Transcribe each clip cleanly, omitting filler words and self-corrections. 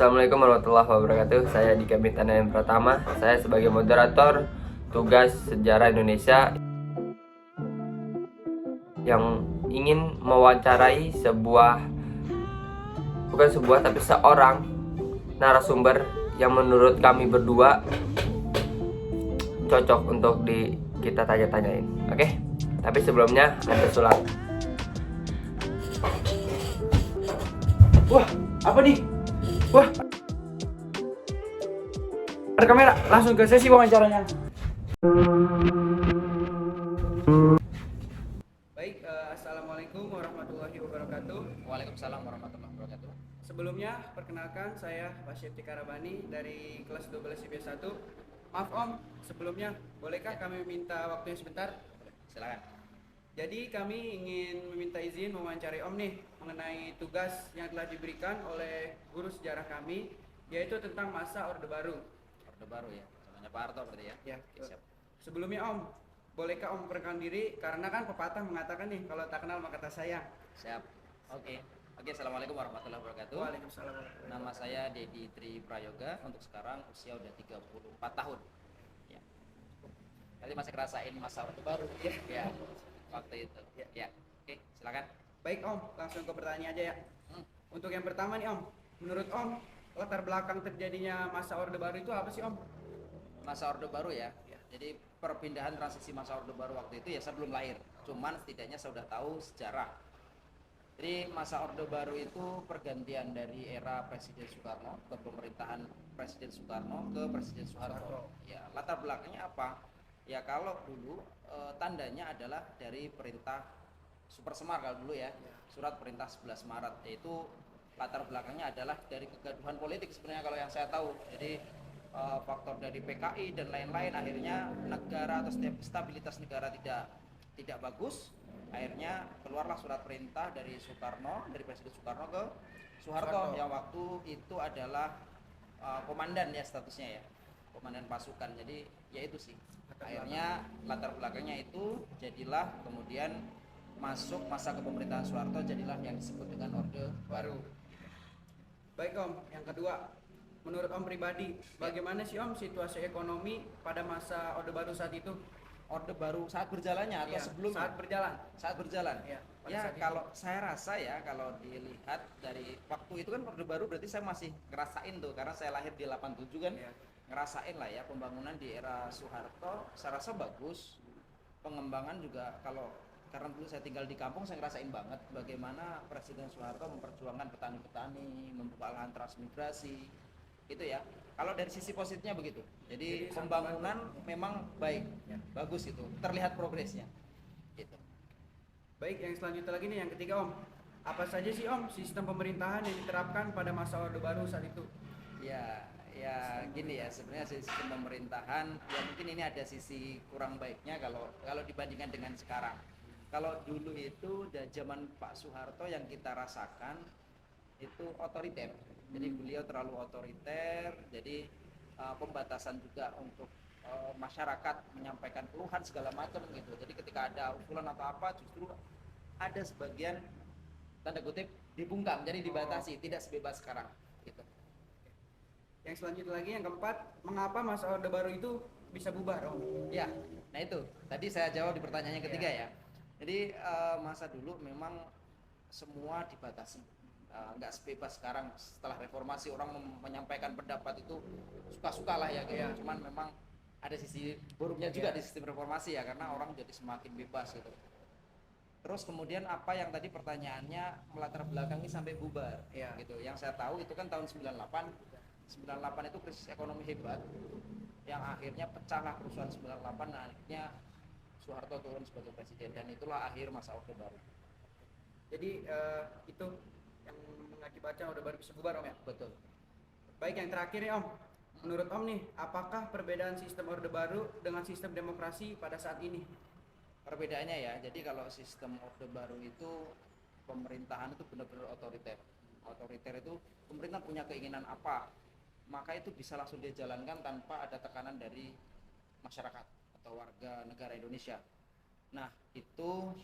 Assalamualaikum warahmatullahi wabarakatuh. Saya Dika Bintana yang pertama. Saya sebagai moderator tugas sejarah Indonesia yang ingin mewawancarai seorang narasumber yang menurut kami berdua cocok untuk kita tanya-tanyain. Oke? Tapi sebelumnya ada sulap. Wah, apa nih? Wah, ada kamera, langsung ke sesi wawancaranya. Baik, assalamualaikum warahmatullahi wabarakatuh. Waalaikumsalam warahmatullahi wabarakatuh. Sebelumnya, perkenalkan saya Basyir Tikarabani dari kelas 12 IPS 1. Maaf Om, sebelumnya bolehkah kami minta waktunya sebentar? Silakan. Jadi kami ingin meminta izin mewawancari Om nih mengenai tugas yang telah diberikan oleh guru sejarah kami, yaitu tentang masa Orde Baru. Orde Baru ya, namanya Pak Harto berarti ya? Ya, Oke, siap. Sebelumnya Om, bolehkah Om memperkenalkan diri? Karena kan pepatah mengatakan nih, kalau tak kenal maka tak sayang. Siap. Oke. Assalamualaikum warahmatullahi wabarakatuh. Waalaikumsalam. Nama saya Dedi Tri Prayoga. Untuk sekarang usia udah 34 tahun. Ya. Tadi masih ngerasain masa Orde Baru ya. Waktu itu. Ya. Oke, silakan. Baik Om, langsung ke pertanyaan aja ya. Untuk yang pertama nih Om, menurut Om, latar belakang terjadinya masa Orde Baru itu apa sih Om? Masa Orde Baru ya. Jadi perpindahan transisi masa Orde Baru waktu itu ya saya belum lahir. Cuman setidaknya saya sudah tahu sejarah. Jadi masa Orde Baru itu pergantian dari era Presiden Soekarno ke pemerintahan Presiden Soekarno ke Presiden Soeharto. Ya, latar belakangnya apa? Ya kalau dulu tandanya adalah dari perintah Super Semar kalau dulu ya. Surat perintah 11 Maret, yaitu latar belakangnya adalah dari kegaduhan politik sebenarnya kalau yang saya tahu. Jadi faktor dari PKI dan lain-lain, akhirnya negara atau stabilitas negara tidak bagus. Akhirnya keluarlah surat perintah dari Soekarno, dari Presiden Soekarno ke Soeharto yang waktu itu adalah komandan ya statusnya ya, komandan pasukan. Jadi ya itu sih, akhirnya latar belakangnya itu jadilah kemudian masuk masa kepemerintahan Soeharto, jadilah yang disebut dengan Orde Baru. Baik Om, yang kedua, menurut Om pribadi, bagaimana sih Om situasi ekonomi pada masa Orde Baru saat itu? Orde Baru saat berjalannya atau sebelum saat berjalan? Saat berjalan. Ya, Kalau saya rasa ya, kalau dilihat dari waktu itu kan Orde Baru berarti saya masih ngerasain tuh, karena saya lahir di 87 kan. Ngerasain lah ya pembangunan di era Soeharto, saya rasa bagus. Pengembangan juga, karena dulu saya tinggal di kampung, saya ngerasain banget bagaimana Presiden Soeharto memperjuangkan petani-petani, membuka lahan transmigrasi, itu ya. Kalau dari sisi positifnya begitu. Jadi pembangunan memang baik, bagus itu, terlihat progresnya. Gitu. Baik, yang selanjutnya lagi nih, yang ketiga Om. Apa saja sih Om sistem pemerintahan yang diterapkan pada masa Orde Baru saat itu? Ya gini ya, sebenarnya sistem pemerintahan ya mungkin ini ada sisi kurang baiknya kalau dibandingkan dengan sekarang. Kalau dulu itu zaman Pak Soeharto yang kita rasakan itu otoriter. Jadi beliau terlalu otoriter, jadi pembatasan juga untuk masyarakat menyampaikan keluhan segala macam gitu. Jadi ketika ada usulan atau apa, justru ada sebagian tanda kutip dibungkam, jadi dibatasi, tidak sebebas sekarang gitu. Yang selanjutnya lagi, yang keempat, mengapa masa Orde Baru itu bisa bubar Om? Ya, nah itu tadi saya jawab di pertanyaan yang ketiga ya. Jadi masa dulu memang semua dibatasi, nggak sebebas sekarang. Setelah reformasi orang menyampaikan pendapat itu suka-suka lah ya gitu. Cuman memang ada sisi buruknya juga di sistem reformasi ya, karena orang jadi semakin bebas gitu. Terus kemudian apa yang tadi pertanyaannya melatar belakangi sampai bubar gitu. Yang saya tahu itu kan tahun 98 itu krisis ekonomi hebat yang akhirnya pecahlah kerusuhan 98 dan akhirnya Soeharto turun sebagai presiden, dan itulah akhir masa Orde Baru. Jadi itu yang mengakibatkan Orde Baru bisa bubar Om ya? Betul. Baik, yang terakhir nih Om, menurut Om nih, apakah perbedaan sistem Orde Baru dengan sistem demokrasi pada saat ini? Perbedaannya ya, jadi kalau sistem Orde Baru itu pemerintahan itu benar-benar otoriter. Otoriter itu pemerintah punya keinginan apa, maka itu bisa langsung dia jalankan tanpa ada tekanan dari masyarakat atau warga negara Indonesia. Nah itu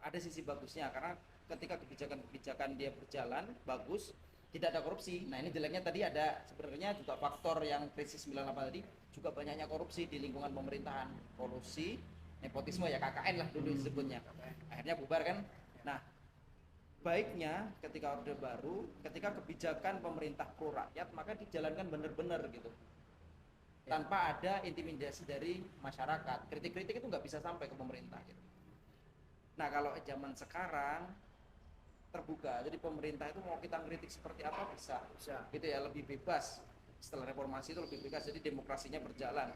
ada sisi bagusnya, karena ketika kebijakan-kebijakan dia berjalan bagus, tidak ada korupsi. Nah, ini jeleknya tadi ada sebenarnya juga faktor yang krisis 98 tadi, juga banyaknya korupsi di lingkungan pemerintahan, kolusi, nepotisme ya, KKN lah dulu disebutnya. Akhirnya bubar kan. Nah, baiknya ketika Orde Baru, ketika kebijakan pemerintah pro rakyat, maka dijalankan benar-benar gitu, tanpa ada intimidasi dari masyarakat. Kritik-kritik itu nggak bisa sampai ke pemerintah gitu. Nah, kalau zaman sekarang terbuka, jadi pemerintah itu mau kita kritik seperti apa bisa gitu ya, lebih bebas. Setelah reformasi itu lebih bebas, jadi demokrasinya berjalan.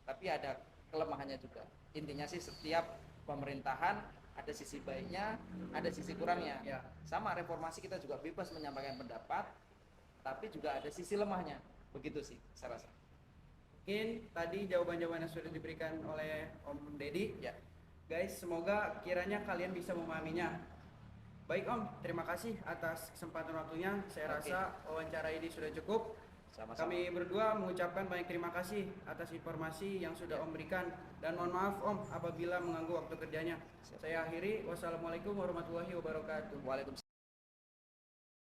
Tapi ada kelemahannya juga. Intinya sih setiap pemerintahan ada sisi baiknya, ada sisi kurangnya. Ya. Sama reformasi kita juga bebas menyampaikan pendapat, tapi juga ada sisi lemahnya. Begitu sih saya rasa. Mungkin tadi jawaban-jawaban yang sudah diberikan oleh Om Deddy. Ya. Guys, semoga kiranya kalian bisa memahaminya. Baik Om, terima kasih atas kesempatan waktunya. Saya Oke. rasa wawancara ini sudah cukup. Sama-sama. Kami berdua mengucapkan banyak terima kasih atas informasi yang sudah Om berikan. Dan mohon maaf Om apabila mengganggu waktu kerjanya. Saya akhiri. Wassalamualaikum warahmatullahi wabarakatuh. Waalaikumsalam.